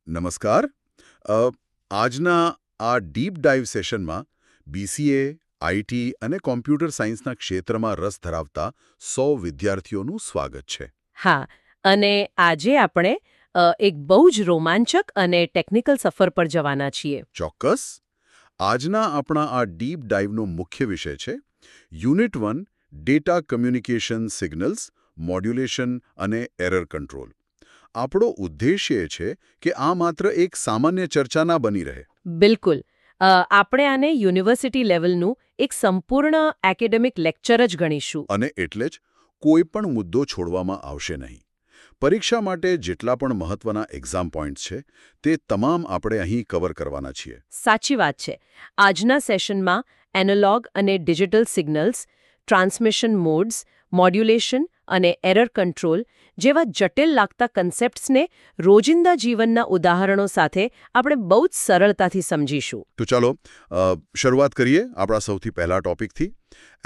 નમસ્કાર. આજના આ ડીપ ડાઇવ સેશનમાં બીસીએ, આઈટી અને કોમ્પ્યુટર સાયન્સના ક્ષેત્રમાં રસ ધરાવતા 100 વિદ્યાર્થીઓનું સ્વાગત છે. હા, અને આજે આપણે એક બહુ જ રોમાંચક અને ટેકનિકલ સફર પર જવાના છીએ. ચોક્કસ. આજના આપણા આ ડીપ ડાઇવનો મુખ્ય વિષય છે unit 1 data communication signals, modulation અને એરર કંટ્રોલ. આપણો ઉદ્દેશ્ય એ છે કે આ માત્ર એક સામાન્ય ચર્ચા ના બની રહે. બિલકુલ. આપણે આને યુનિવર્સિટી લેવલનું એક સંપૂર્ણ એકેડેમિક લેક્ચર જ ગણીશું. અને એટલે જ કોઈ પણ મુદ્દો છોડવામાં આવશે નહીં. પરીક્ષા માટે જેટલા પણ મહત્વના એક્ઝામ પોઈન્ટ્સ છે તે તમામ આપણે અહીં કવર કરવાના છીએ. સાચી વાત છે. આજના સેશનમાં એનાલોગ અને digital signals, transmission modes, modulation અને એરર કંટ્રોલ જેવા જટિલ લાગતા કન્સેપ્ટ્સને રોજિંદા જીવનના ઉદાહરણો સાથે આપણે બહુ જ સરળતાથી સમજીશું. તો ચાલો શરૂઆત કરીએ આપણા સૌથી પહેલા ટોપિકથી.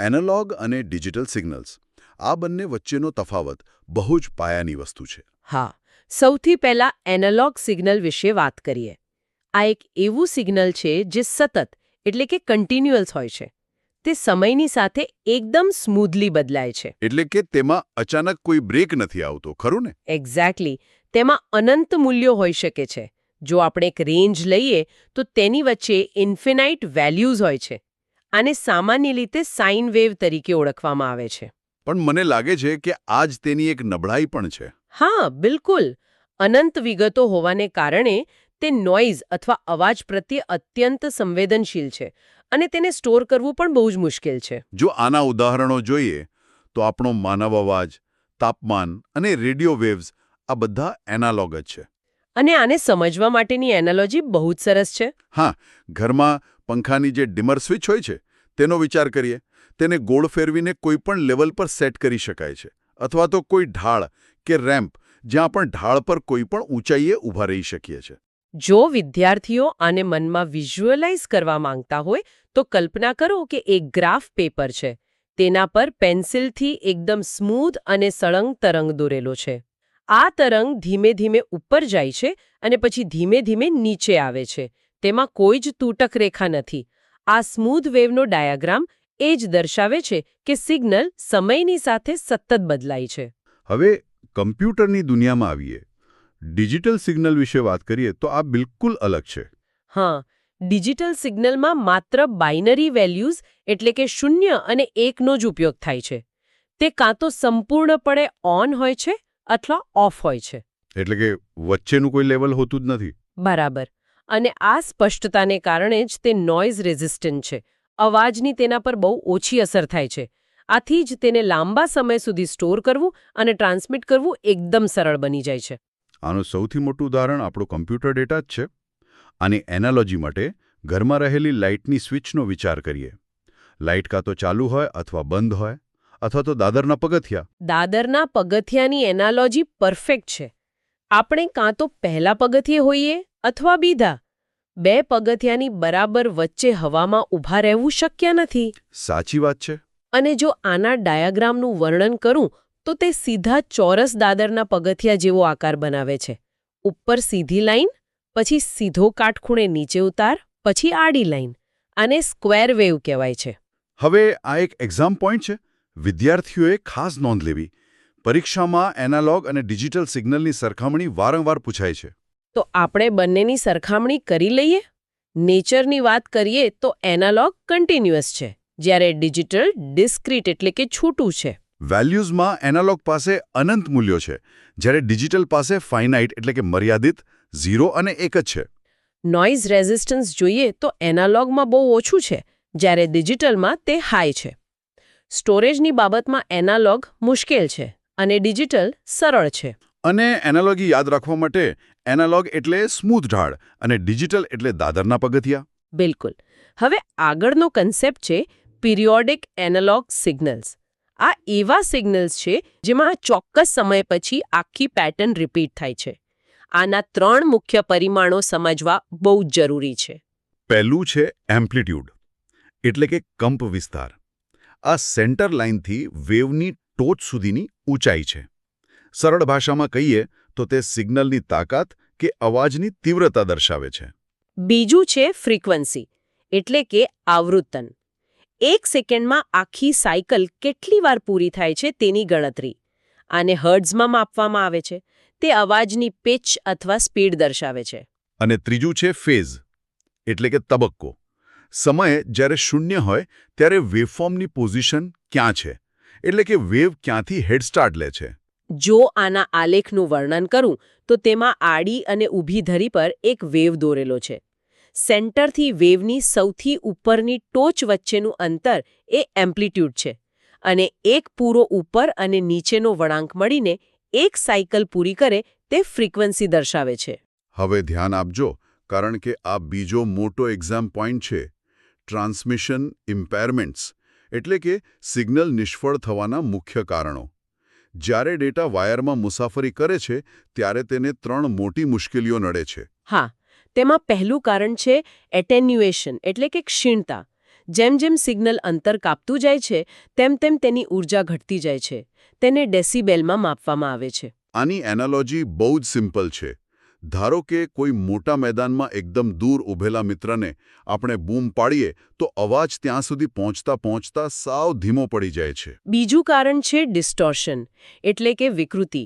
એનાલોગ અને ડિજિટલ સિગ્નલ્સ. આ બંને વચ્ચેનો તફાવત બહુ જ પાયાની વસ્તુ છે. હા, સૌથી પહેલા એનાલોગ સિગ્નલ વિશે વાત કરીએ. આ એક એવું સિગ્નલ છે જે સતત એટલે કે કન્ટિન્યુઅસ હોય છે. તે સમયની સાથે એકદમ સ્મૂધલી બદલાય છે. એટલે કે તેમાં અચાનક કોઈ બ્રેક નથી આવતો, ખરું ને? એક્ઝેક્ટલી. તેમાં અનંત મૂલ્યો હોઈ શકે છે. જો આપણે એક રેન્જ લઈએ તો તેની વચ્ચે ઇન્ફિનાઇટ વેલ્યુઝ હોય છે. આને સામાન્ય રીતે સાઇન વેવ તરીકે ઓળખવામાં આવે છે. પણ મને લાગે છે કે આ જ તેની એક નબળાઈ પણ છે. હા, બિલકુલ. અનંત વિગતો હોવાને કારણે તે નોઇઝ અથવા અવાજ પ્રત્યે અત્યંત સંવેદનશીલ છે અને તેને સ્ટોર કરવું પણ બહુ જ મુશ્કેલ છે. જો આના ઉદાહરણો જોઈએ તો આપણો માનવ અવાજ, તાપમાન અને રેડિયો વેવ્સ આ બધા એનાલોગ જ છે. અને આને સમજવા માટેની એનાલોજી બહુ જ સરસ છે. હા, ઘરમાં પંખાની જે ડિમર સ્વિચ હોય છે તેનો વિચાર કરીએ. તેને ગોળ ફેરવીને કોઈપણ લેવલ પર સેટ કરી શકાય છે, અથવા તો કોઈ ઢાળ કે રેમ્પ જ્યાં પણ ઢાળ પર કોઈપણ ઊંચાઈએ ઊભા રહી શકીએ છીએ. જો વિદ્યાર્થીઓ આને મનમાં વિઝ્યુઅલાઇઝ કરવા માંગતા હોય તો કલ્પના કરો કે એક ગ્રાફ પેપર છે. તેના પર પેન્સિલથી એકદમ સ્મૂધ અને સળંગ તરંગ દોરેલો છે. આ તરંગ ધીમે ધીમે ઉપર જાય છે અને પછી ધીમે ધીમે નીચે આવે છે. તેમાં કોઈ જ તૂટક રેખા નથી. આ સ્મૂધ વેવનો ડાયાગ્રામ એ જ દર્શાવે છે કે સિગ્નલ સમયની સાથે સતત બદલાય છે. હવે કમ્પ્યુટરની દુનિયામાં આવીએ. ડિજિટલ સિગ્નલ વિશે વાત કરીએ તો આ બિલકુલ અલગ છે. હા, ડિજિટલ સિગ્નલમાં માત્ર બાઇનરી વેલ્યુઝ એટલે કે 0 અને 1નો જ ઉપયોગ થાય છે. તે કાં તો સંપૂર્ણપણે ઓન હોય છે અથવા ઓફ હોય છે. એટલે કે વચ્ચેનું કોઈ લેવલ હોતું જ નથી. બરાબર. અને આ સ્પષ્ટતાને કારણે જ તે નોઇઝ રેઝિસ્ટન્ટ છે. અવાજની તેના પર બહુ ઓછી અસર થાય છે. આથી જ તેને લાંબા સમય સુધી સ્ટોર કરવું અને ટ્રાન્સમિટ કરવું એકદમ સરળ બની જાય છે. આનું સૌથી મોટું ઉદાહરણ આપણો કમ્પ્યુટર ડેટા જ છે. આની એનાલોજી માટે ઘરમાં રહેલી લાઇટની સ્વિચનો વિચાર કરીએ. લાઇટ કાં તો ચાલુ હોય અથવા બંધ હોય, અથવા તો દાદરના પગથિયા. દાદરના પગથિયાની એનાલોજી પરફેક્ટ છે. આપણે કાં તો પહેલા પગથિયે હોઈએ અથવા બીજા. 2 પગથિયાની બરાબર વચ્ચે હવામાં ઊભા રહેવું શક્ય નથી. સાચી વાત છે. અને જો આના ડાયાગ્રામનું વર્ણન કરું તો તે સીધા ચોરસ દાદરના પગથિયા જેવો આકાર બનાવે છે. ઉપર સીધી લાઈન, પછી સીધો કાટખૂણે નીચે ઉતાર, પછી આડી લાઈન. આને સ્ક્વેર વેવ કહેવાય છે. હવે આ એક એક્ઝામ પોઈન્ટ છે. વિદ્યાર્થીઓએ ખાસ નોંધ લેવી. પરીક્ષામાં એનાલોગ અને ડિજિટલ સિગ્નલની સરખામણી વારંવાર પૂછાય છે. તો આપણે બંનેની સરખામણી કરી લઈએ. નેચરની વાત કરીએ તો એનાલોગ કન્ટિન્યુઅસ છે, જ્યારે ડિજિટલ ડિસ્ક્રીટ એટલે કે છૂટું છે. વેલ્યુઝમાં એનાલોગ પાસે અનંત મૂલ્યો છે, જ્યારે ડિજિટલ પાસે ફાઇનાઇટ એટલે કે મર્યાદિત 0 અને 1 જ છે. નોઇઝ રેઝિસ્ટન્સ જોઈએ તો એનાલોગમાં બહુ ઓછું છે, જ્યારે ડિજિટલમાં તે હાઈ છે. સ્ટોરેજની બાબતમાં એનાલોગ મુશ્કેલ છે અને ડિજિટલ સરળ છે. અને એનાલોગી યાદ રાખવા માટે એનાલોગ એટલે સ્મૂથ ઢાળ અને ડિજિટલ એટલે દાદરના પગથિયા. બિલકુલ. હવે આગળનો કન્સેપ્ટ છે પિરિયોડિક એનાલોગ સિગ્નલ્સ. આ એવા સિગ્નલ્સ છે જેમાં ચોક્કસ સમય પછી આખી પેટર્ન રિપીટ થાય છે. આના 3 મુખ્ય પરિમાણો સમજવા બહુ જ જરૂરી છે. પહેલું છે એમ્પ્લિટ્યૂડ એટલે કે કંપ વિસ્તાર. આ સેન્ટર લાઇનથી વેવની ટોચ સુધીની ઊંચાઈ છે. સરળ ભાષામાં કહીએ તો તે સિગ્નલની તાકાત કે અવાજની તીવ્રતા દર્શાવે છે. બીજું છે ફ્રીક્વન્સી, એટલે કે આવૃત્તન. 1 સેકન્ડમાં આખી સાયકલ કેટલી વાર પૂરી થાય છે તેની ગણતરી. આને હર્ટ્ઝમાં માપવામાં આવે છે. તે અવાજની પિચ અથવા સ્પીડ દર્શાવે છે. અને ત્રીજું છે ફેઝ, એટલે કે તબક્કો. સમય જ્યારે શૂન્ય હોય ત્યારે વેવફોર્મની પોઝિશન ક્યાં છે, એટલે કે વેવ ક્યાંથી હેડસ્ટાર્ટ લે છે. જો આના આલેખનું વર્ણન કરું તો તેમાં આડી અને ઊભી ધરી પર એક વેવ દોરેલો છે. સેન્ટરથી વેવની સૌથી ઉપરની ટોચ વચ્ચેનું અંતર એ એમ્પ્લિટ્યૂડ છે, અને એક પૂરો ઉપર અને નીચેનો વળાંક મળીને એક સાયકલ પૂરી કરે તે ફ્રીક્વન્સી દર્શાવે છે. હવે ધ્યાન આપજો, કારણ કે આ બીજો મોટો એક્ઝામ પોઈન્ટ છે. ટ્રાન્સમિશન ઇમ્પેરમેન્ટ્સ, એટલે કે સિગ્નલ નિષ્ફળ થવાના મુખ્ય કારણો. જ્યારે ડેટા વાયરમાં મુસાફરી કરે છે ત્યારે તેને 3 મોટી મુશ્કેલીઓ નડે છે. હા, તેમાં પહેલું કારણ છે એટેન્યુએશન, એટલે કે ક્ષીણતા. જેમ જેમ સિગ્નલ અંતર કાપતું જાય છે તેમ તેમ તેની ઊર્જા ઘટતી જાય છે. તેને ડેસિબેલમાં માપવામાં આવે છે. આની એનાલોજી બહુ જ સિમ્પલ છે. ધારો કે કોઈ મોટા મેદાનમાં એકદમ દૂર ઊભેલા મિત્રને આપણે બૂમ પાડીએ તો અવાજ ત્યાં સુધી પહોંચતા પહોંચતા સાવ ધીમો પડી જાય છે. બીજું કારણ છે ડિસ્ટોર્શન, એટલે કે વિકૃતિ.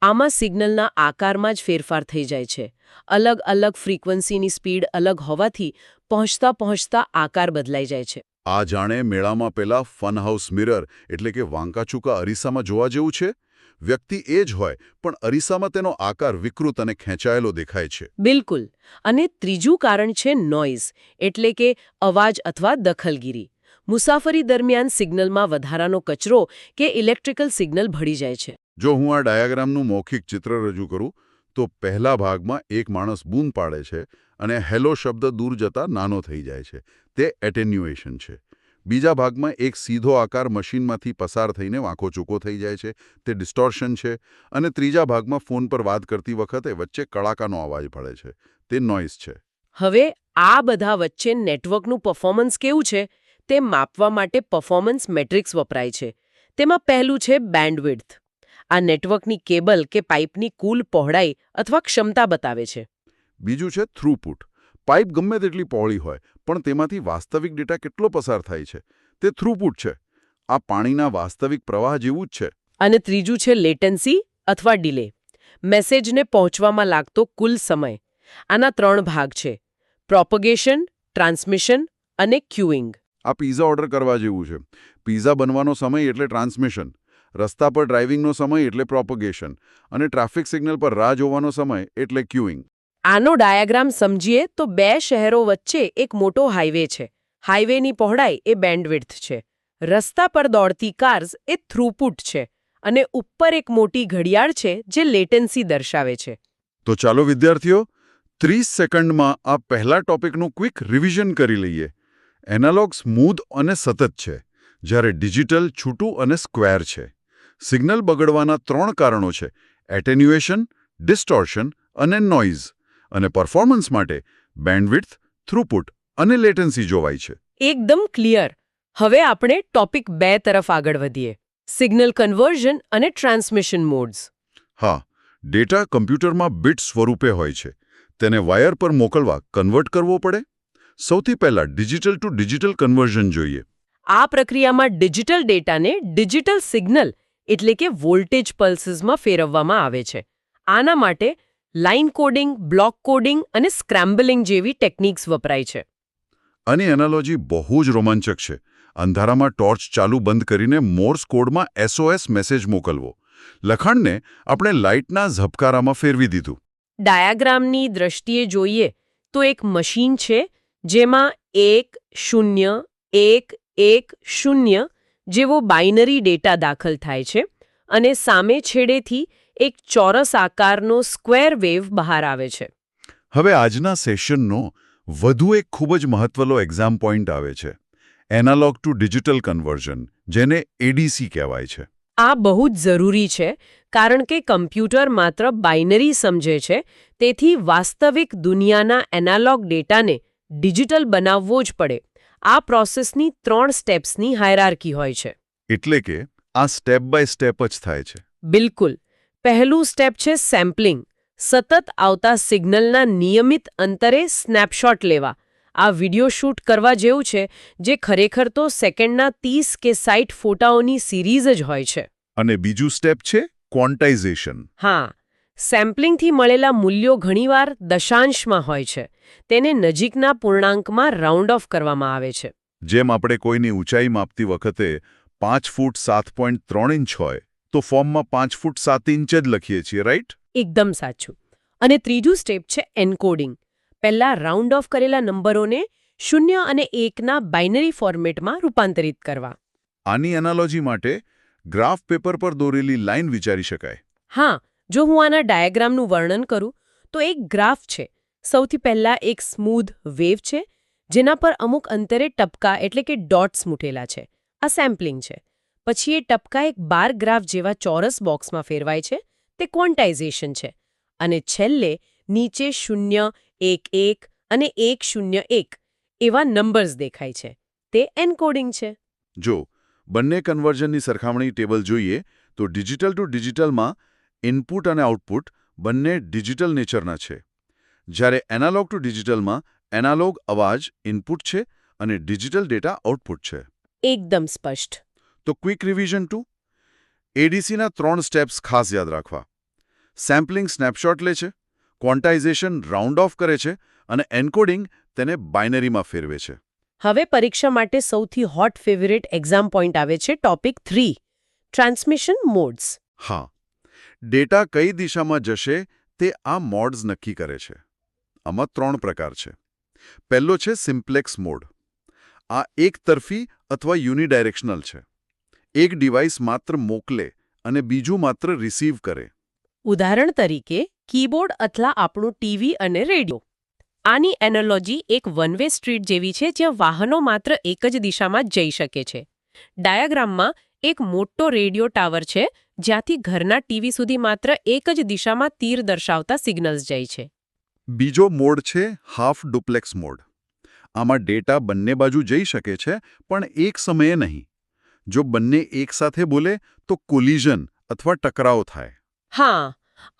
આમાં સિગ્નલના આકારમાં જ ફેરફાર થઈ જાય છે. અલગ અલગ ફ્રીક્વન્સીની સ્પીડ અલગ હોવાથી પહોંચતા પહોંચતા આકાર બદલાઈ જાય છે. આ જાણે મેળામાં પેલા ફન હાઉસ મિરર, એટલે કે વાંકાચૂકા અરીસામાં જોવા જેવું છે. વ્યક્તિ એ જ હોય પણ અરીસામાં તેનો આકાર વિકૃત અને ખેંચાયેલો દેખાય છે. બિલકુલ. અને ત્રીજું કારણ છે નોઇઝ, એટલે કે અવાજ અથવા દખલગીરી. મુસાફરી દરમિયાન સિગ્નલમાં વધારાનો કચરો કે ઇલેક્ટ્રિકલ સિગ્નલ ભળી જાય છે. જો હું આ ડાયાગ્રામનું મૌખિક ચિત્ર રજૂ કરું તો પહેલા ભાગમાં એક માણસ બૂમ પાડે છે અને હેલો શબ્દ દૂર જતા નાનો થઈ જાય છે. તે એટેન્યુએશન છે. બીજા ભાગમાં એક સીધો આકાર મશીનમાંથી પસાર થઈને વાંકો ચૂકો થઈ જાય છે. તે ડિસ્ટોર્શન છે. અને ત્રીજા ભાગમાં ફોન પર વાત કરતી વખતે વચ્ચે કડાકાનો અવાજ પડે છે. તે નોઇઝ છે. હવે આ બધા વચ્ચે નેટવર્કનું પરફોર્મન્સ કેવું છે તે માપવા માટે પરફોર્મન્સ મેટ્રિક્સ વપરાય છે. તેમાં પહેલું છે બેન્ડવિડ્થ. આ નેટવર્કની કેબલ કે પાઇપની કુલ પહોળાઈ અથવા ક્ષમતા બતાવે છે. બીજું છે થ્રુપુટ. પાઇપ ગમે તેટલી પહોળી હોય પણ તેમાંથી વાસ્તવિક ડેટા કેટલો પસાર થાય છે તે થ્રુપુટ છે. આ પાણીના વાસ્તવિક પ્રવાહ જેવું જ છે. અને ત્રીજું છે લેટન્સી અથવા ડિલે. મેસેજને પહોંચવામાં લાગતો કુલ સમય. આના 3 ભાગ છે: પ્રોપગેશન, ટ્રાન્સમિશન અને ક્યુઇંગ. આ પિઝા ઓર્ડર કરવા જેવું છે. પિઝા બનવાનો સમય એટલે ટ્રાન્સમિશન, રસ્તા પર ડ્રાઇવિંગનો સમય એટલે પ્રોપગેશન, અને ટ્રાફિક સિગ્નલ પર રાહ જોવાનો સમય એટલે ક્યુઇંગ. આનો ડાયાગ્રામ સમજીએ તો 2 શહેરો વચ્ચે એક મોટો હાઈવે છે. હાઈવેની પહોળાઈ એ બેન્ડવિડ્થ છે. રસ્તા પર દોડતી કાર્સ એ થ્રુપુટ છે. અને ઉપર એક મોટી ઘડિયાળ છે જે લેટન્સી દર્શાવે છે. તો ચાલો વિદ્યાર્થીઓ, 30 સેકન્ડમાં આ પહેલા ટોપિકનું ક્વિક રિવિઝન કરી લઈએ. એનાલોગ સ્મૂધ અને સતત છે, જ્યારે ડિજિટલ છૂટું અને સ્ક્વેર છે. સિગ્નલ બગડવાના 3 કારણો છે: એટેન્યુએશન, ડિસ્ટોર્શન અને નોઇઝ. અને પરફોર્મન્સ માટે બેન્ડવિડ્થ, થ્રુપુટ અને લેટન્સી જોવાય છે. એકદમ ક્લિયર. હવે આપણે ટોપિક 2 તરફ આગળ વધીએ. સિગ્નલ કન્વર્ઝન અને ટ્રાન્સમિશન મોડ્સ. હા, ડેટા કમ્પ્યુટરમાં બીટ સ્વરૂપે હોય છે. તેને વાયર પર મોકલવા કન્વર્ટ કરવો પડે. સૌથી પહેલા ડિજિટલ ટુ ડિજિટલ કન્વર્ઝન જોઈએ. આ પ્રક્રિયામાં ડિજિટલ ડેટાને ડિજિટલ સિગ્નલ, એટલે કે વોલ્ટેજ પલ્સીસમાં ફેરવવામાં આવે છે. આના માટે લાઇન કોડિંગ, બ્લોક કોડિંગ અને સ્ક્રેમ્બલિંગ જેવી ટેકનિક્સ વપરાય છે. આની એનાલોજી બહુ જ રોમાંચક છે. અંધારામાં ટોર્ચ ચાલુ બંધ કરીને મોર્સ કોડમાં SOS મેસેજ મોકલવો. લખાણને આપણે લાઇટના ઝબકારામાં ફેરવી દીધું. ડાયાગ્રામની દ્રષ્ટિએ જોઈએ તો એક મશીન છે જેમાં 1 0 1 1 0 જેવો બાઇનરી ડેટા દાખલ થાય છે અને સામે છેડેથી એક ચોરસ આકારનો સ્ક્વેર વેવ બહાર આવે છે. હવે આજના સેશનનો વધુ એક ખૂબ જ મહત્વનો એક્ઝામ પોઈન્ટ આવે છે: એનાલોગ ટુ ડિજિટલ કન્વર્ઝન, જેને ADC કહેવાય છે. આ બહુ જ જરૂરી છે કારણ કે કમ્પ્યુટર માત્ર બાઇનરી સમજે છે. તેથી વાસ્તવિક દુનિયાના એનાલોગ ડેટાને ડિજિટલ બનાવવો જ પડે. આ પ્રોસેસની 3 સ્ટેપ્સની હાયરાર્કી હોય છે. એટલે કે આ સ્ટેપ બાય સ્ટેપ જ થાય છે. બિલકુલ. પહેલું સ્ટેપ છે સેમ્પલિંગ. સતત આવતા સિગ્નલના નિયમિત અંતરે સ્નેપશોટ લેવા. આ વિડિયો શૂટ કરવા જેવું છે, જે ખરેખર તો સેકન્ડના 30 કે 60 ફોટાઓની સિરીઝ જ હોય છે. અને બીજું સ્ટેપ છે ક્વોન્ટાઇઝેશન. હા, સેમ્પલિંગથી મળેલા મૂલ્યો ઘણીવાર દશાંશમાં હોય છે. તેને નજીકના પૂર્ણાંકમાં રાઉન્ડ ઓફ કરવામાં આવે છે. જેમ આપણે કોઈની ઊંચાઈ માપતી વખતે 5 ફૂટ 7.3 ઇંચ હોય તો ફોર્મમાં 5 ફૂટ 7 ઇંચ જ લખીએ છીએ, રાઈટ? એકદમ સાચું. અને ત્રીજું સ્ટેપ છે એન્કોડિંગ. પહેલા રાઉન્ડ ઓફ કરેલા નંબરોને 0 અને 1ના બાઇનરી ફોર્મેટમાં રૂપાંતરિત કરવા. આની એનાલોજી માટે ગ્રાફ પેપર પર દોરેલી લાઇન વિચારી શકાય. હા, જો હું આના ડાયાગ્રામનું વર્ણન કરું તો એક ગ્રાફ છે. સૌથી પહેલા એક સ્મૂધ વેવ છે, જેના પર અમુક અંતરે ટપકા એટલે કે ડોટ્સ મૂકેલા છે. આ સેમ્પલિંગ છે. પછી એ ટપકા એક બાર ગ્રાફ જેવા ચોરસ બોક્સમાં ફેરવાય છે. તે ક્વોન્ટાઇઝેશન છે. અને છેલ્લે નીચે 0, 1, 1 અને 1, 0, 1 એવા નંબર્સ દેખાય છે. તે એન્કોડિંગ છે. જો બંને કન્વર્ઝનની સરખામણી ટેબલ જોઈએ તો ડિજિટલ ટુ ડિજિટલમાં ઇનપુટ અને આઉટપુટ બંને ડિજિટલ નેચરના છે. જ્યારે એનાલોગ ટુ ડિજિટલમાં એનાલોગ અવાજ ઇનપુટ છે અને ડિજિટલ ડેટા આઉટપુટ છે. એકદમ સ્પષ્ટ. તો ક્વિક રિવિઝન 2. એડીસીના 3 સ્ટેપ્સ ખાસ યાદ રાખવા. સેમ્પલિંગ સ્નેપશોટ લે છે, ક્વોન્ટાઇઝેશન રાઉન્ડ ઓફ કરે છે અને એન્કોડિંગ તેને બાઇનરીમાં ફેરવે છે. હવે પરીક્ષા માટે સૌથી હોટ ફેવરિટ એક્ઝામ પોઈન્ટ આવે છે ટોપિક 3, ટ્રાન્સમિશન મોડ્સ. હા, ડેટા કઈ દિશામાં જશે તે આ મોડ્સ નક્કી કરે છે. આમાં 3 પ્રકાર છે. પહેલો છે સિમ્પ્લેક્સ મોડ. આ એકતરફી અથવા યુનિડાયરેક્શનલ છે. એક ડિવાઇસ માત્ર મોકલે અને બીજું માત્ર રિસીવ કરે. ઉદાહરણ તરીકે કીબોર્ડ અથવા આપણું ટીવી અને રેડિયો. આની એનાલોજી એક વન વે સ્ટ્રીટ જેવી છે, જ્યાં વાહનો માત્ર એક જ દિશામાં જ જઈ શકે છે. ડાયાગ્રામમાં એક મોટો રેડિયો ટાવર છે, જ્યાંથી ઘરના ટીવી સુધી માત્ર એક જ દિશામાં તીર દર્શાવતા સિગ્નલ્સ જાય છે. બીજો મોડ છે હાફ ડુપ્લેક્સ મોડ. આમાં ડેટા બંને બાજુ જઈ શકે છે, પણ એક સમયે નહીં. જો બંને એકસાથે બોલે તો કોલિઝન અથવા ટકરાવ થાય. હા,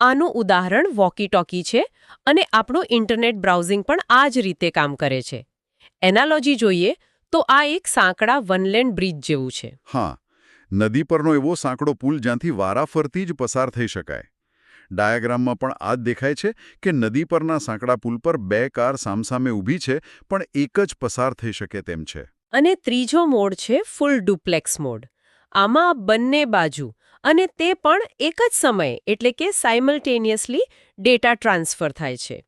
આનું ઉદાહરણ વોકી ટોકી છે અને આપણું ઇન્ટરનેટ બ્રાઉઝિંગ પણ આ જ રીતે કામ કરે છે. એનાલોજી જોઈએ તો આ એક સાંકડા વનલેન્ડ બ્રિજ જેવું છે. હા, નદી પરનો એવો સાંકડો પુલ જ્યાંથી વારાફરતી જ પસાર થઈ શકાય. ડાયાગ્રામમાં પણ આ જ દેખાય છે કે નદી પરના સાંકડા પુલ પર 2 કાર સામસામે ઊભી છે, પણ એક જ પસાર થઈ શકે તેમ છે. અને ત્રીજો મોડ છે ફૂલ ડુપ્લેક્સ મોડ. આમાં બંને બાજુ અને તે પણ એક જ સમયે એટલે કે સાયમલ્ટેનિયસલી ડેટા ટ્રાન્સફર થાય છે.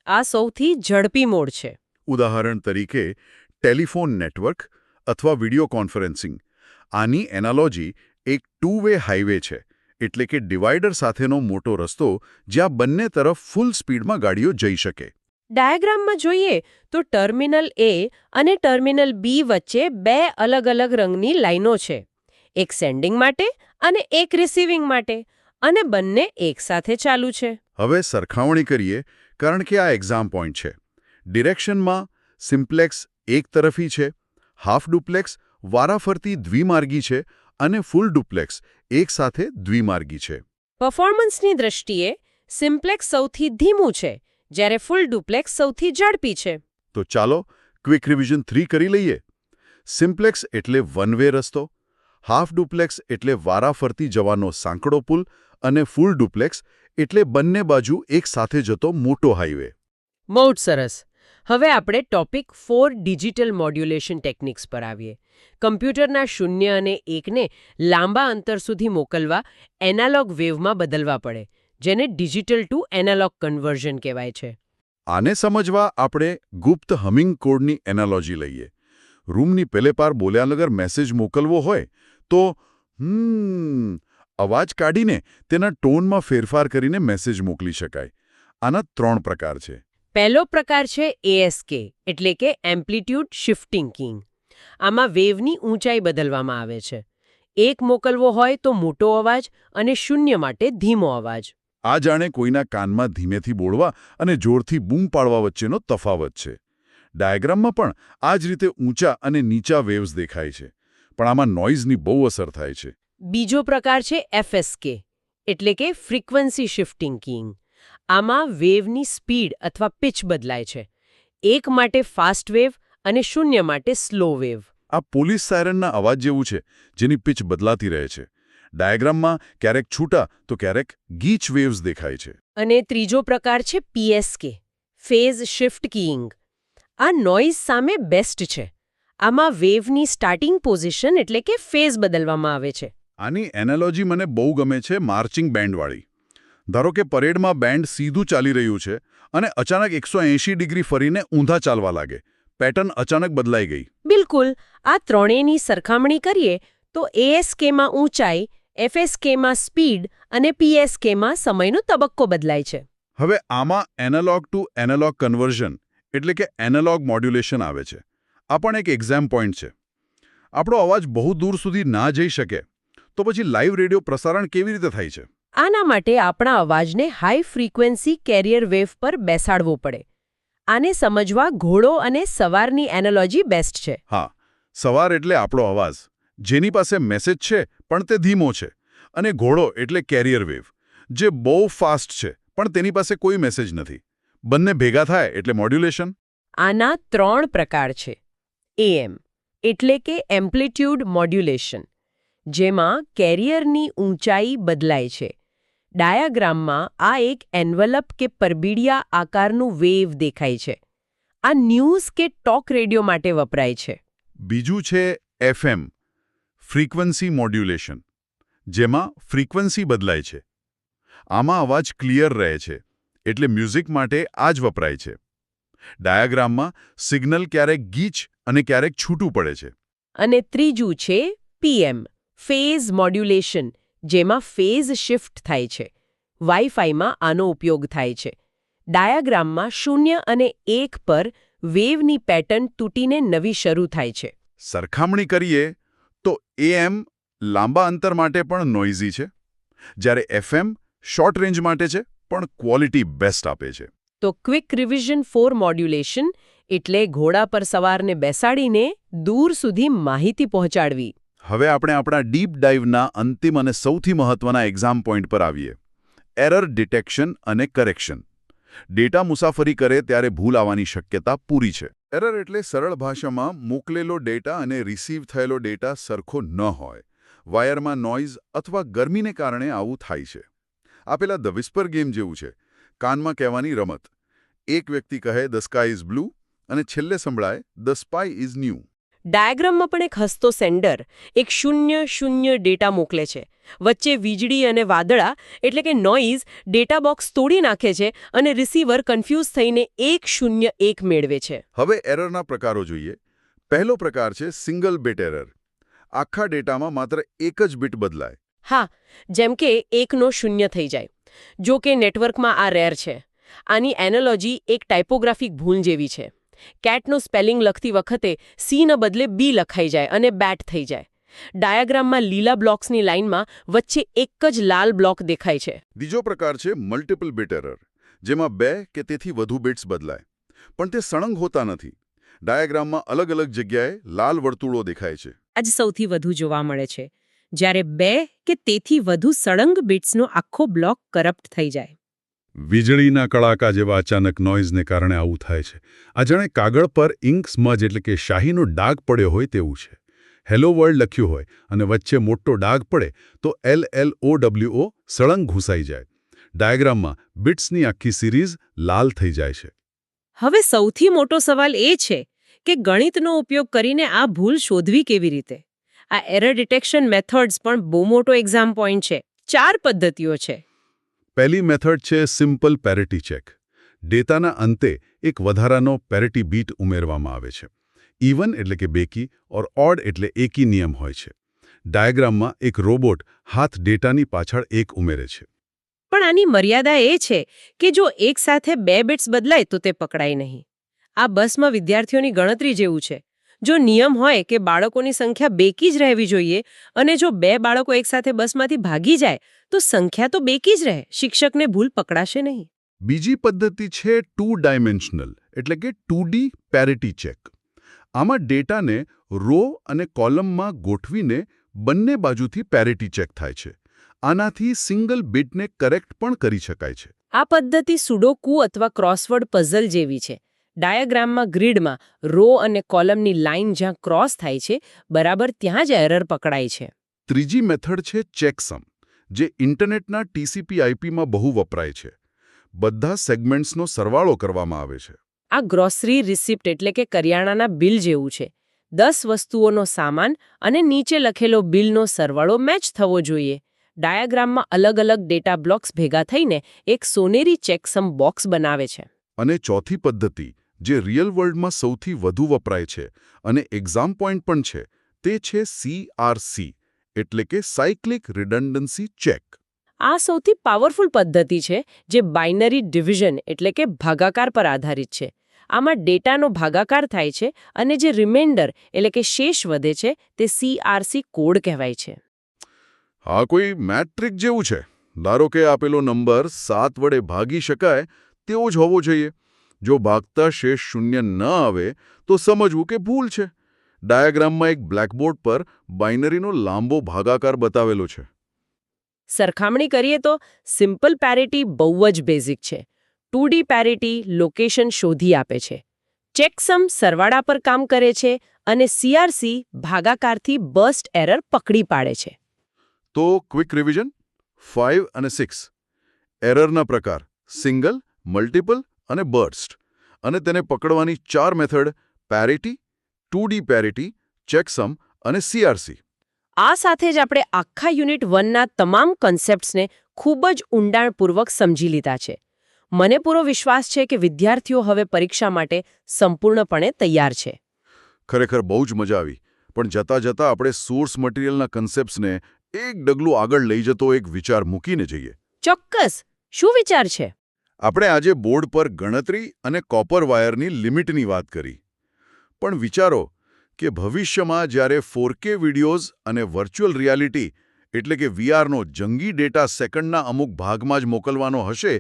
આ સૌથી ઝડપી મોડ છે. ઉદાહરણ તરીકે ટેલિફોન નેટવર્ક અથવા વિડિયો કોન્ફરન્સિંગ. આની એનાલોજી એક 2-વે હાઈવે છે, એટલે કે ડિવાઇડર સાથેનો મોટો રસ્તો જ્યાં બંને તરફ ફૂલ સ્પીડમાં ગાડીઓ જઈ શકે. ડાયાગ્રામમાં જોઈએ તો ટર્મિનલ A અને ટર્મિનલ B વચ્ચે 2 અલગ અલગ રંગની લાઈનો છે. એક સેન્ડિંગ માટે અને એક રિસીવિંગ માટે, અને બંને એકસાથે ચાલુ છે. હવે સરખામણી કરીએ, કારણ કે આ એક્ઝામ પોઈન્ટ છે. ડિરેક્શનમાં સિમ્પ્લેક્સ એકતરફી છે, હાફ ડુપ્લેક્સ વારાફરતી દ્વિમાર્ગી છે અને ફૂલ ડુપ્લેક્સ એકસાથે દ્વિમાર્ગી છે. પરફોર્મન્સની દ્રષ્ટિએ સિમ્પ્લેક્સ સૌથી ધીમું છે, જ્યારે ફૂલ ડુપ્લેક્સ સૌથી ઝડપી છે. તો ચાલો ક્વિક રિવિઝન 3 કરી લઈએ. સિમ્પ્લેક્સ એટલે વન વે રસ્તો, હાફ ડુપ્લેક્સ એટલે વારાફરતી જવાનો સાંકડો પુલ અને ફૂલ ડુપ્લેક્સ એટલે બંને બાજુ એક સાથે જતો મોટો હાઈવે. બહુ જ સરસ. હવે આપણે ટોપિક 4 ડિજિટલ મોડ્યુલેશન ટેકનિક્સ પર આવીએ. કમ્પ્યુટરના 0 અને 1ને લાંબા અંતર સુધી મોકલવા એનાલોગ વેવમાં બદલવા પડે, જેને ડિજિટલ ટુ એનાલોગ કન્વર્ઝન કહેવાય છે. આને સમજવા આપણે ગુપ્ત હમિંગ કોડની એનાલોજી લઈએ. રૂમની પેલે પાર બોલ્યા વગર મેસેજ મોકલવો હોય તો અવાજ કાઢીને તેના ટોનમાં ફેરફાર કરીને મેસેજ મોકલી શકાય. આના 3 પ્રકાર છે. પહેલો પ્રકાર છે ASK એટલે કે એમ્પ્લિટ્યુડ શિફ્ટિંગ કિંગ. આમાં વેવની ઊંચાઈ બદલવામાં આવે છે. 1 મોકલવો હોય તો મોટો અવાજ અને 0 માટે ધીમો અવાજ. આ જાણે કોઈના કાનમાં ધીમેથી બોલવા અને જોરથી બૂમ પાડવા વચ્ચેનો તફાવત છે. ડાયાગ્રામમાં પણ આ જ રીતે ઊંચા અને નીચા વેવ્સ દેખાય છે, પણ આમાં નોઇઝની બહુ અસર થાય છે. બીજો પ્રકાર છે FSK એટલે કે ફ્રીક્વન્સી શિફ્ટિંગ કિંગ. આમાં વેવની સ્પીડ અથવા પિચ બદલાય છે. 1 માટે ફાસ્ટ વેવ અને 0 માટે સ્લો વેવ. આ પોલીસ સાયરનના અવાજ જેવું છે, જેની પિચ બદલાતી રહે છે. ડાયાગ્રામમાં ક્યારેક છૂટા તો ક્યારેક ગીચ વેવ્સ દેખાય છે. અને ત્રીજો પ્રકાર છે PSK, ફેઝ શિફ્ટ કીઈંગ. આ નોઇઝ સામે બેસ્ટ છે. આમાં વેવની સ્ટાર્ટિંગ પોઝિશન એટલે કે ફેઝ બદલવામાં આવે છે. આની એનાલોજી મને બહુ ગમે છે, માર્ચિંગ બેન્ડવાળી. ધારો કે પરેડમાં બેન્ડ સીધું ચાલી રહ્યું છે અને અચાનક 180 ડિગ્રી ફરીને ઊંધા ચાલવા લાગે. પેટર્ન અચાનક બદલાઈ ગઈ. બિલકુલ. આ ત્રણેયની સરખામણી કરીએ તો ASKમાં ઊંચાઈ, FSKમાં સ્પીડ અને PSKમાં સમયનો તબક્કો બદલાય છે. હવે આમાં એનાલોગ ટુ એનાલોગ કન્વર્ઝન એટલે કે એનાલોગ મોડ્યુલેશન આવે છે. આ પણ એક એક્ઝામ પોઈન્ટ છે. આપણો અવાજ બહુ દૂર સુધી ના જઈ શકે તો પછી લાઈવ રેડિયો પ્રસારણ કેવી રીતે થાય છે? આના માટે આપણા અવાજને હાઈ ફ્રીક્વન્સી કેરિયર વેવ પર બેસાડવો પડે. આને સમજવા ઘોડો અને સવારની એનાલોજી બેસ્ટ છે. હા, સવાર એટલે આપણો અવાજ, જેની પાસે મેસેજ છે પણ તે ધીમો છે, અને ઘોડો એટલે કેરિયર વેવ, જે બહુ ફાસ્ટ છે પણ તેની પાસે કોઈ મેસેજ નથી. બંને ભેગા થાય એટલે મોડ્યુલેશન. આના 3 પ્રકાર છે. AM એટલે કે એમ્પ્લિટ્યુડ મોડ્યુલેશન, જેમાં કેરિયરની ઊંચાઈ બદલાય છે. ડાયાગ્રામમાં આ એક એન્વલપ કે પરબીડિયા આકારનું વેવ દેખાય છે. આ ન્યૂઝ કે ટોક રેડિયો માટે વપરાય છે. બીજું છે FM, ફ્રીક્વન્સી મોડ્યુલેશન, જેમાં ફ્રીક્વન્સી બદલાય છે. આમાં અવાજ ક્લિયર રહે છે, એટલે મ્યુઝિક માટે આ જ વપરાય છે. ડાયાગ્રામમાં સિગ્નલ ક્યારેક ગીચ અને ક્યારેક છૂટું પડે છે. અને ત્રીજું છે PM, ફેઝ મોડ્યુલેશન, જેમાં ફેઝ શિફ્ટ થાય છે. વાઈફાઈમાં આનો ઉપયોગ થાય છે. ડાયાગ્રામમાં 0 અને 1 પર વેવની પેટર્ન તૂટીને નવી શરૂ થાય છે. સરખામણી કરીએ તો AM લાંબા અંતર માટે પણ નોઇઝી છે, જ્યારે FM શોર્ટ રેન્જ માટે છે પણ ક્વોલિટી બેસ્ટ આપે છે. તો ક્વિક રિવિઝન ફોર મોડ્યુલેશન એટલે ઘોડા પર સવારને બેસાડીને દૂર સુધી માહિતી પહોંચાડવી. હવે આપણે આપણા ડીપ ડાઇવના અંતિમ અને સૌથી મહત્વના એક્ઝામ પોઈન્ટ પર આવીએ. એરર ડિટેક્શન અને કરેક્શન. ડેટા મુસાફરી કરે ત્યારે ભૂલ આવવાની શક્યતા પૂરી છે. એરર એટલે સરળ ભાષામાં મોકલેલો ડેટા અને રિસીવ થયેલો ડેટા સરખો ન હોય. વાયરમાં નોઇઝ અથવા ગરમીને કારણે આવું થાય છે. આ પેલા ધ વિસ્પર ગેમ જેવું છે, કાનમાં કહેવાની રમત. એક વ્યક્તિ કહે ધ સ્કાય ઇઝ બ્લુ અને છેલ્લે સંભળાય ધ સ્પાય ઇઝ ન્યૂ. ડાયાગ્રામમાં પણ એક હસતો સેન્ડર એક 0-0 ડેટા મોકલે છે. વચ્ચે વીજળી અને વાદળા એટલે કે નોઇઝ ડેટા બોક્સ તોડી નાખે છે અને રિસીવર કન્ફ્યુઝ થઈને 1-0-1 મેળવે છે. હવે એરરના પ્રકારો જોઈએ. પહેલો પ્રકાર છે સિંગલ બીટ એરર. આખા ડેટામાં માત્ર એક જ બીટ બદલાય. હા, જેમ કે 1નો 0 થઈ જાય. જો કે નેટવર્કમાં આ રેર છે. આની એનાલોજી એક ટાઇપોગ્રાફિક ભૂલ જેવી છે. કેટનું સ્પેલિંગ લખતી વખતે C ના બદલે B લખાઈ જાય અને બેટ થઈ જાય. ડાયાગ્રામમાં લીલા બ્લોક્સની લાઇનમાં વચ્ચે એક જ લાલ બ્લોક દેખાય છે. બીજો પ્રકાર છે મલ્ટિપલ બીટ એરર, જેમાં 2 કે તેથી વધુ બીટ્સ બદલાય, પણ તે સળંગ હોતા નથી. ડાયાગ્રામમાં અલગ અલગ જગ્યાએ લાલ વર્તુળો દેખાય છે. આ જ સૌથી વધુ જોવા મળે છે, જ્યારે 2 કે તેથી વધુ સળંગ બીટ્સનો આખો બ્લોક કરપ્ટ થઈ જાય. વીજળીના કડાકા જેવા અચાનક નોઇઝને કારણે આવું થાય છે. આ જાણે કાગળ પર ઇંક સ્મજ એટલે કે શાહીનો ડાઘ પડ્યો હોય તેવું છે. હેલો વર્લ્ડ લખ્યું હોય અને વચ્ચે મોટો ડાઘ પડે તો LLOWO સળંગ ઘૂસાઈ જાય. ડાયાગ્રામમાં બિટ્સની આખી સિરીઝ લાલ થઈ જાય છે. હવે સૌથી મોટો સવાલ એ છે કે ગણિતનો ઉપયોગ કરીને આ ભૂલ શોધવી કેવી રીતે? આ એરર ડિટેક્શન મેથડ્સ પણ બહુ મોટો એક્ઝામ પોઈન્ટ છે. 4 પદ્ધતિઓ છે. પહેલી મેથડ છે સિમ્પલ પેરિટી ચેક. ડેટાના અંતે એક વધારાનો પેરિટી બીટ ઉમેરવામાં આવે છે. ઇવન એટલે કે બેકી ઓર ઓડ એટલે એકી નિયમ હોય છે. ડાયાગ્રામમાં એક રોબોટ હાથ ડેટાની પાછળ 1 ઉમેરે છે. પણ આની મર્યાદા એ છે કે જો એક સાથે 2 બિટ્સ બદલાય તો તે પકડાય નહીં. આ બસમાં વિદ્યાર્થીઓની ગણતરી જેવું છે. જો નિયમ હોય કે બાળકોની સંખ્યા બેકી જ રહેવી જોઈએ અને જો 2 બાળકો એકસાથે બસમાંથી ભાગી જાય તો સંખ્યા તો બેકી જ રહે, શિક્ષકને ભૂલ પકડાશે નહીં. બીજી પદ્ધતિ છે 2 ડાયમેન્શનલ એટલે કે 2D પેરિટી ચેક. આમાં ડેટાને રો અને કોલમમાં ગોઠવીને બંને બાજુથી પેરિટી ચેક થાય છે. આનાથી સિંગલ બીટને કરેક્ટ પણ કરી શકાય છે. આ પદ્ધતિ સુડોકુ અથવા ક્રોસવર્ડ પઝલ જેવી છે. ડાયાગ્રામમાં ગ્રીડમાં રો અને કોલમની લાઇન જ્યાં ક્રોસ થાય છે બરાબર ત્યાં જ એરર પકડાય છે. ત્રીજી મેથડ છે ચેકસમ, જે ઇન્ટરનેટના TCP/IPમાં બહુ વપરાય છે. બધા સેગમેન્ટ્સનો સરવાળો કરવામાં આવે છે. આ ગ્રોસરી રિસિપ્ટ એટલે કે કરિયાણાના બિલ જેવું છે. 10 વસ્તુઓનો સામાન અને નીચે લખેલો બિલનો સરવાળો મેચ થવો જોઈએ. ડાયાગ્રામમાં અલગ-અલગ ડેટા બ્લોક્સ ભેગા થઈને એક સોનેરી ચેકસમ બોક્સ બનાવે છે. અને ચોથી પદ્ધતિ, જે રિયલ વર્લ્ડમાં સૌથી વધુ વપરાય છે અને એક્ઝામ પોઈન્ટ પણ છે, તે છે CRC, એટલે કે સાયક્લિક રિડન્ડન્સી ચેક. આ સૌથી પાવરફુલ પદ્ધતિ છે, જે બાઇનરી ડિવિઝન એટલે કે ભાગાકાર પર આધારિત છે. આમાં ડેટાનો ભાગાકાર થાય છે અને જે રિમાઇન્ડર એટલે કે શેષ વધે છે તે CRC કોડ કહેવાય છે. હા, કોઈ મેટ્રિક જેવું છે. ધારો કે આપેલો નંબર 7 વડે ભાગી શકાય તેવો જ હોવો જોઈએ. જો ભાગતા શેષ શૂન્ય ન આવે તો સમજવું કે ભૂલ છે. ડાયાગ્રામમાં એક બ્લેકબોર્ડ પર બાઇનરીનો લાંબો ભાગાકાર બતાવેલો છે. સરખામણી કરીએ તો સિમ્પલ પેરિટી બહુ જ બેઝિક છે. 2D પેરિટી લોકેશન શોધી આપે છે. ચેકસમ સરવાળા પર કામ કરે છે અને CRC ભાગાકારથી બર્સ્ટ એરર પકડી પાડે છે. તો ક્વિક રિવિઝન 5 અને 6. એરરના પ્રકાર સિંગલ, મલ્ટિપલ અને બર્સ્ટ. અને તેને પકડવાની 4 method parity, 2D parity, checksum અને CRC. આ સાથે જ આપણે આખા યુનિટ 1ના તમામ કન્સેપ્ટ્સને ખૂબ જ ઊંડાણપૂર્વક સમજી લીધા છે. મને પૂરો વિશ્વાસ છે કે વિદ્યાર્થીઓ હવે પરીક્ષા માટે સંપૂર્ણપણે તૈયાર છે. ખરેખર બહુ જ મજા આવી. પણ જતાં જતાં આપણે સોર્સ મટીરિયલના કન્સેપ્ટ્સને એક ડગલું આગળ લઈ જતો એક વિચાર મૂકીને જઈએ. ચોક્કસ. શું વિચાર છે? આપણે આજે બોર્ડ પર ગણતરી અને કોપર વાયરની લિમિટની વાત કરી. પણ વિચારો કે ભવિષ્યમાં જ્યારે 4K વિડિયોઝ અને વર્ચ્યુઅલ રિયાલિટી એટલે કે VRનો જંગી ડેટા સેકન્ડના અમુક ભાગમાં જ મોકલવાનો હશે,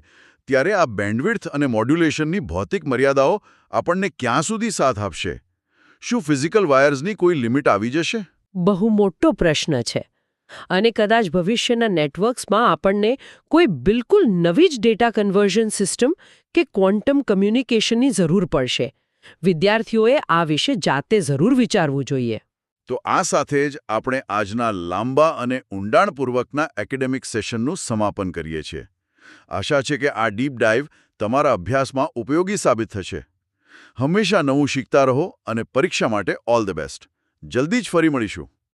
ત્યારે આ બેન્ડવિડ્થ અને મોડ્યુલેશનની ભૌતિક મર્યાદાઓ આપણને ક્યાં સુધી સાથ આપશે? શું ફિઝિકલ વાયર્સની કોઈ લિમિટ આવી જશે? બહુ મોટો પ્રશ્ન છે. અને કદાચ ભવિષ્યના નેટવર્ક્સમાં આપણને કોઈ બિલકુલ નવી જ ડેટા કન્વર્ઝન સિસ્ટમ કે ક્વોન્ટમ કમ્યુનિકેશનની જરૂર પડશે. વિદ્યાર્થીઓએ આ વિશે જાતે જરૂર વિચારવું જોઈએ. તો આ સાથે જ આપણે આજના લાંબા અને ઊંડાણપૂર્વકના એકેડેમિક સેશનનું સમાપન કરીએ છીએ. આશા છે કે આ ડીપ ડાઇવ તમારા અભ્યાસમાં ઉપયોગી સાબિત થશે. હંમેશા નવું શીખતા રહો અને પરીક્ષા માટે ઓલ ધ બેસ્ટ. જલ્દી જ ફરી મળીશું.